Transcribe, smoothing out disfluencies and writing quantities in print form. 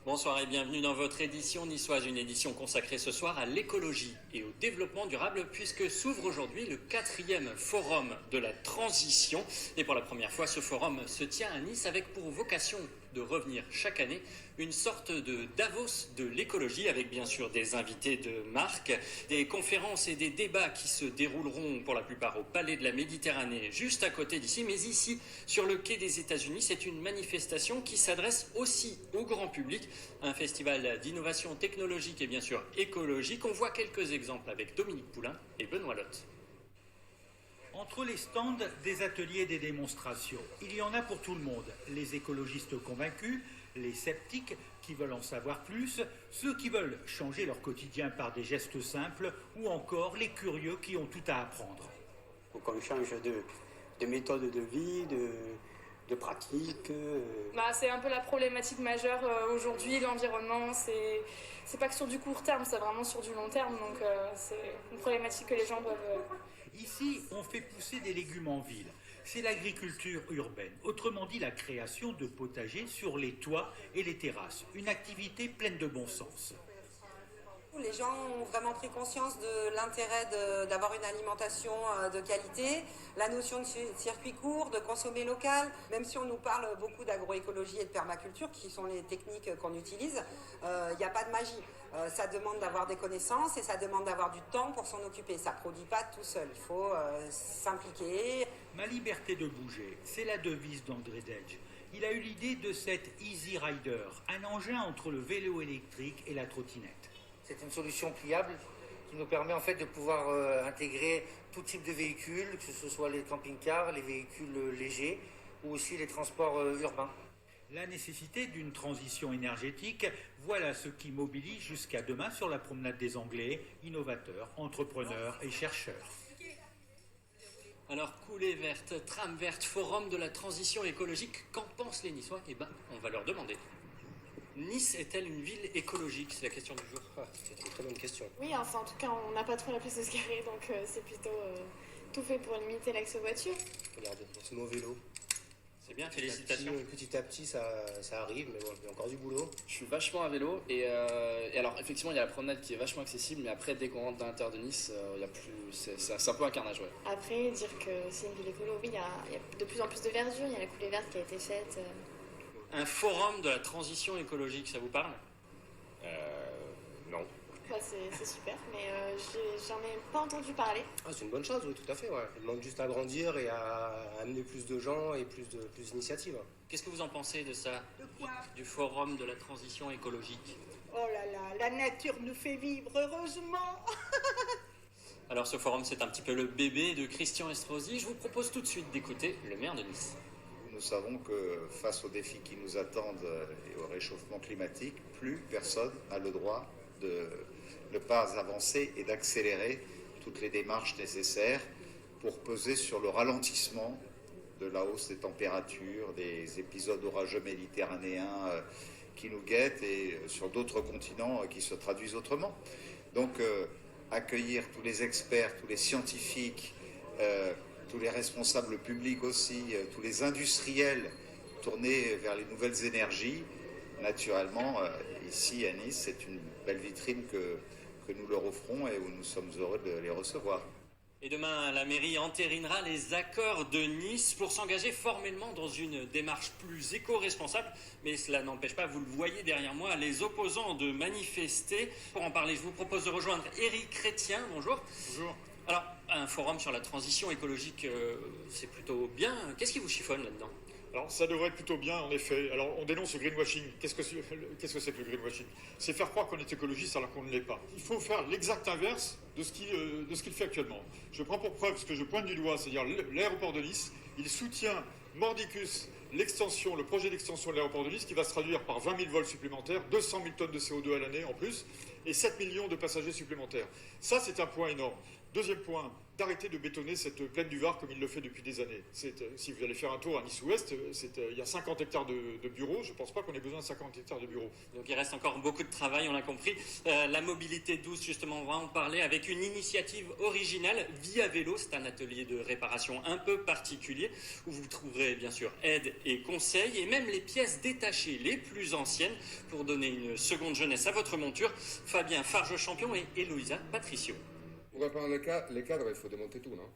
Bonsoir et bienvenue dans votre édition niçoise, une édition consacrée ce soir à l'écologie et au développement durable puisque s'ouvre aujourd'hui le 4e forum de la transition. Et pour la première fois, ce forum se tient à Nice avec pour vocation de revenir chaque année une sorte de Davos de l'écologie avec bien sûr des invités de marque, des conférences et des débats qui se dérouleront pour la plupart au Palais de la Méditerranée juste à côté d'ici, mais ici sur le quai des États-Unis, c'est une manifestation qui s'adresse aussi au grand public, un festival d'innovation technologique et bien sûr écologique. On voit quelques exemples avec Dominique Poulain et Benoît Lotte. Entre les stands, des ateliers et des démonstrations, il y en a pour tout le monde. Les écologistes convaincus, les sceptiques qui veulent en savoir plus, ceux qui veulent changer leur quotidien par des gestes simples, ou encore les curieux qui ont tout à apprendre. Il faut qu'on change de méthode de vie, de pratique. C'est un peu la problématique majeure aujourd'hui, l'environnement, c'est pas que sur du court terme, c'est vraiment sur du long terme, donc c'est une problématique que les gens doivent... Ici, on fait pousser des légumes en ville. C'est l'agriculture urbaine, autrement dit la création de potagers sur les toits et les terrasses. Une activité pleine de bon sens. Les gens ont vraiment pris conscience de l'intérêt d'avoir une alimentation de qualité, la notion de circuit court, de consommer local. Même si on nous parle beaucoup d'agroécologie et de permaculture, qui sont les techniques qu'on utilise, il n'y a pas de magie. Ça demande d'avoir des connaissances et ça demande d'avoir du temps pour s'en occuper. Ça ne produit pas tout seul, il faut s'impliquer. Ma liberté de bouger, c'est la devise d'André Dej. Il a eu l'idée de cet Easy Rider, un engin entre le vélo électrique et la trottinette. C'est une solution pliable qui nous permet en fait de pouvoir intégrer tout type de véhicules, que ce soit les camping-cars, les véhicules légers ou aussi les transports urbains. La nécessité d'une transition énergétique, voilà ce qui mobilise jusqu'à demain sur la promenade des Anglais, innovateurs, entrepreneurs et chercheurs. Alors, coulée verte, trame verte, forum de la transition écologique, qu'en pensent les Niçois? On va leur demander. Nice est-elle une ville écologique? C'est la question du jour. C'est une très bonne question. Oui, en tout cas, on n'a pas trop la place de se garer, donc c'est plutôt tout fait pour limiter l'accès aux voitures. Regardez, ce mot vélo. C'est bien, félicitations. Petit à petit, ça arrive, mais bon, il y a encore du boulot. Je suis vachement à vélo et alors effectivement il y a la promenade qui est vachement accessible, mais après dès qu'on rentre dans l'intérieur de Nice, il y a plus, c'est un peu un carnage, ouais. Après, dire que c'est une ville écolo, oui, il y a de plus en plus de verdure, il y a la coulée verte qui a été faite. Un forum de la transition écologique, ça vous parle? Non. C'est super, mais j'en ai pas entendu parler. C'est une bonne chose, oui, tout à fait. Ouais. Il demande juste à grandir et à amener plus de gens et plus d'initiatives. Qu'est-ce que vous en pensez de ça? De quoi? Du forum de la transition écologique. Oh là là, la nature nous fait vivre, heureusement. Alors ce forum, c'est un petit peu le bébé de Christian Estrosi. Je vous propose tout de suite d'écouter le maire de Nice. Nous savons que face aux défis qui nous attendent et au réchauffement climatique, plus personne n'a le droit de ne pas avancer et d'accélérer toutes les démarches nécessaires pour peser sur le ralentissement de la hausse des températures, des épisodes orageux méditerranéens qui nous guettent et sur d'autres continents qui se traduisent autrement. Donc accueillir tous les experts, tous les scientifiques, tous les responsables publics aussi, tous les industriels tournés vers les nouvelles énergies, naturellement, ici à Nice, c'est une belle vitrine que nous leur offrons et où nous sommes heureux de les recevoir. Et demain, la mairie entérinera les accords de Nice pour s'engager formellement dans une démarche plus éco-responsable. Mais cela n'empêche pas, vous le voyez derrière moi, les opposants de manifester. Pour en parler, je vous propose de rejoindre Éric Chrétien. Bonjour. Bonjour. Alors, un forum sur la transition écologique, c'est plutôt bien. Qu'est-ce qui vous chiffonne là-dedans? Alors, ça devrait être plutôt bien, en effet. Alors, on dénonce le greenwashing. Qu'est-ce que c'est que le greenwashing? C'est faire croire qu'on est écologiste alors qu'on ne l'est pas. Il faut faire l'exact inverse de ce qu'il fait actuellement. Je prends pour preuve ce que je pointe du doigt, c'est-à-dire l'aéroport de Nice. Il soutient mordicus le projet d'extension de l'aéroport de Nice qui va se traduire par 20 000 vols supplémentaires, 200 000 tonnes de CO2 à l'année en plus, et 7 millions de passagers supplémentaires. Ça, c'est un point énorme. Deuxième point, d'arrêter de bétonner cette plaine du Var comme il le fait depuis des années. Si vous allez faire un tour à Nice-Ouest, il y a 50 hectares de bureaux. Je ne pense pas qu'on ait besoin de 50 hectares de bureaux. Donc il reste encore beaucoup de travail, on l'a compris. La mobilité douce, justement, on va en parler avec une initiative originale, Via Vélo. C'est un atelier de réparation un peu particulier où vous trouverez bien sûr aide et conseils et même les pièces détachées les plus anciennes pour donner une seconde jeunesse à votre monture. Fabien Farge-Champion et Héloïsa Patricio. Pour réparer les cadres, il faut démonter tout, non?